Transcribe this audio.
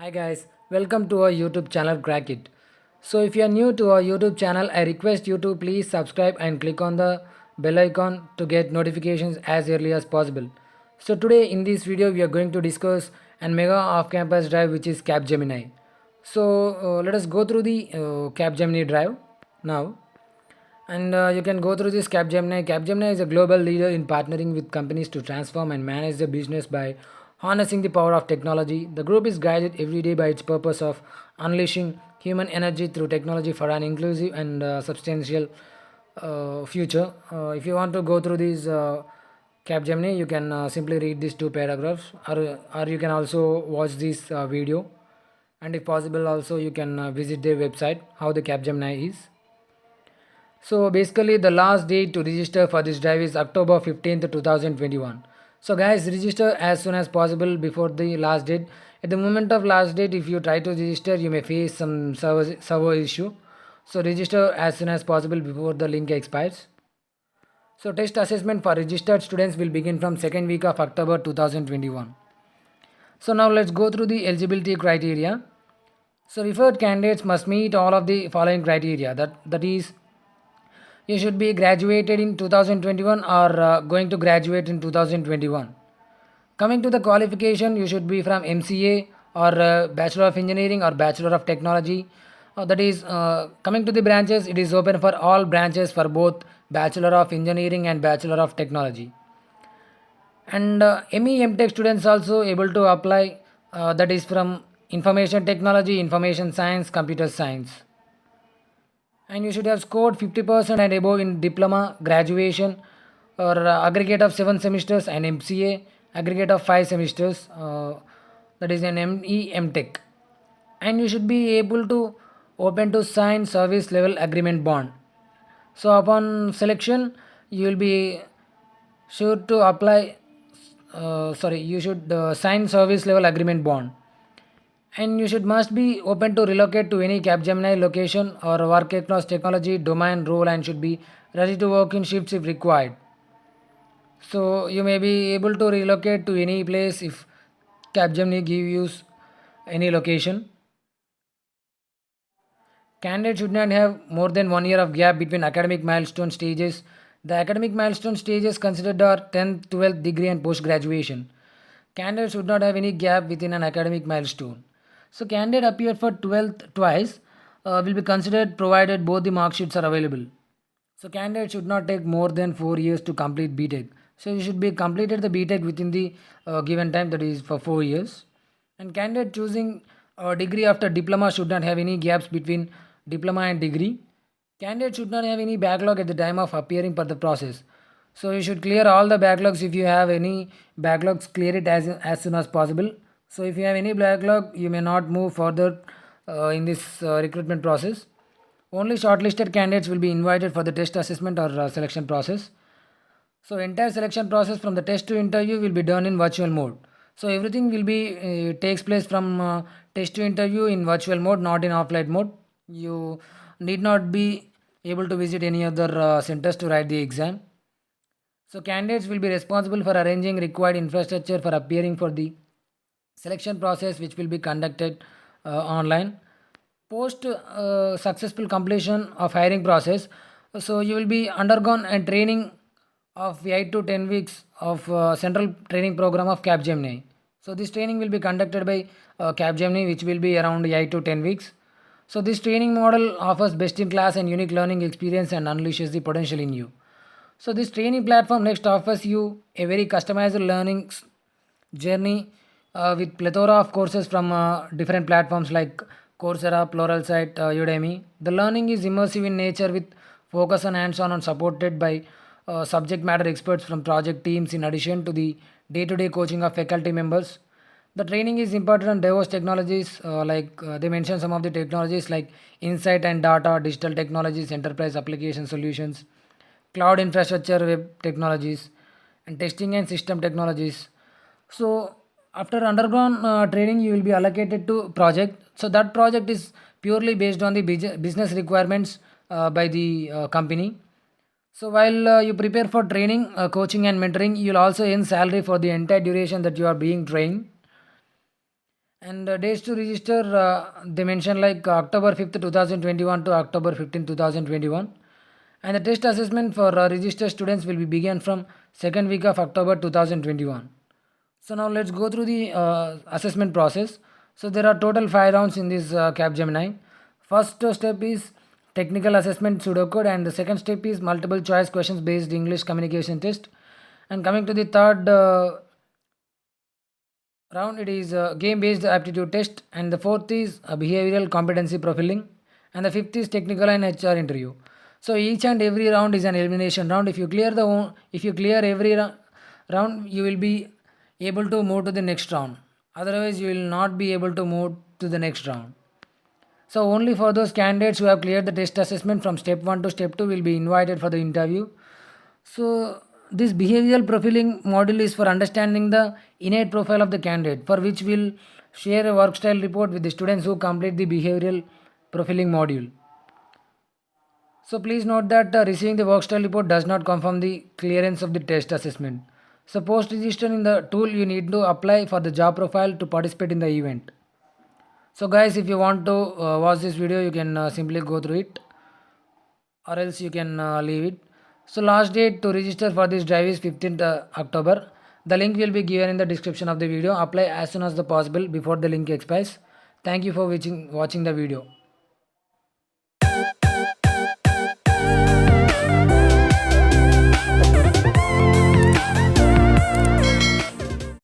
Hi guys, welcome to our YouTube channel Crack It. So if you are new to our YouTube channel, I request you to please subscribe and click on the bell icon to get notifications as early as possible. So today in this video we are going to discuss an mega off-campus drive which is Capgemini. So let us go through the Capgemini drive now. And you can go through this Capgemini. Capgemini is a global leader in partnering with companies to transform and manage their business by harnessing the power of technology. The group is guided every day by its purpose of unleashing human energy through technology for an inclusive and substantial future. If you want to go through these Capgemini, you can simply read these two paragraphs, or you can also watch this video. And if possible, also you can visit their website, how the Capgemini is. So basically the last date to register for this drive is October 15th, 2021. So guys, register as soon as possible before the last date. At the moment of last date, if you try to register, you may face some server issue. So register as soon as possible before the link expires. So test assessment for registered students will begin from second week of October 2021. So now let's go through the eligibility criteria. So referred candidates must meet all of the following criteria. That is, you should be graduated in 2021 or going to graduate in 2021. Coming to the qualification, you should be from MCA or Bachelor of Engineering or Bachelor of Technology. That is, coming to the branches, it is open for all branches for both Bachelor of Engineering and Bachelor of Technology. And ME MTech students also able to apply, that is from Information Technology, Information Science, Computer Science. And you should have scored 50% and above in diploma, graduation, or aggregate of 7 semesters, and MCA aggregate of 5 semesters. That is an ME MTech. And you should be able to open to sign service level agreement bond. So upon selection, you will be sure to apply. You should sign service level agreement bond, and you should must be open to relocate to any Capgemini location or work across technology, domain, role, and should be ready to work in shifts if required. So you may be able to relocate to any place if Capgemini give you any location. Candidates should not have more than 1 year of gap between academic milestone stages. The academic milestone stages considered are 10th, 12th degree and post graduation. Candidate should not have any gap within an academic milestone. So candidate appeared for 12th twice will be considered provided both the mark sheets are available. So candidate should not take more than 4 years to complete BTech. So you should be completed the BTech within the given time, that is for 4 years. And candidate choosing a degree after diploma should not have any gaps between diploma and degree. Candidate should not have any backlog at the time of appearing for the process. So you should clear all the backlogs. If you have any backlogs, clear it as soon as possible. So if you have any backlog, you may not move further in this recruitment process. Only shortlisted candidates will be invited for the test assessment or selection process. So entire selection process from the test to interview will be done in virtual mode. So everything will be takes place from test to interview in virtual mode, not in offline mode. You need not be able to visit any other centers to write the exam. So candidates will be responsible for arranging required infrastructure for appearing for the selection process, which will be conducted online. Post successful completion of hiring process, so you will be undergone a training of 8 to 10 weeks of central training program of Capgemini. So this training will be conducted by Capgemini, which will be around 8 to 10 weeks. So this training model offers best in class and unique learning experience and unleashes the potential in you. So this training platform next offers you a very customized learning journey with plethora of courses from different platforms like Coursera, Pluralsight, Udemy. The learning is immersive in nature with focus on hands-on and supported by subject matter experts from project teams in addition to the day-to-day coaching of faculty members. The training is important on diverse technologies, they mention some of the technologies like insight and data, digital technologies, enterprise application solutions, cloud infrastructure, web technologies, and testing and system technologies. So after undergone training, you will be allocated to project. So that project is purely based on the business requirements by the company. So while you prepare for training, coaching, and mentoring, you will also earn salary for the entire duration that you are being trained. And dates to register, they mention like October 5th 2021 to October 15th 2021. And the test assessment for registered students will be begun from second week of October 2021. So now let's go through the assessment process. So there are total 5 rounds in this Capgemini. First step is technical assessment pseudocode, and the second step is multiple choice questions based English communication test. And coming to the third round, it is a game based aptitude test, and the fourth is a behavioral competency profiling, and the fifth is technical and HR interview. So each and every round is an elimination round. If you clear every round, you will be able to move to the next round. Otherwise, you will not be able to move to the next round. So only for those candidates who have cleared the test assessment from step 1 to step 2 will be invited for the interview. So this behavioral profiling module is for understanding the innate profile of the candidate, for which we'll share a work style report with the students who complete the behavioral profiling module. So please note that receiving the work style report does not confirm the clearance of the test assessment. So post registering the tool, you need to apply for the job profile to participate in the event. So guys, if you want to watch this video, you can simply go through it, or else you can leave it. So last date to register for this drive is 15th October. The link will be given in the description of the video. Apply as soon as the possible before the link expires. Thank you for watching the video.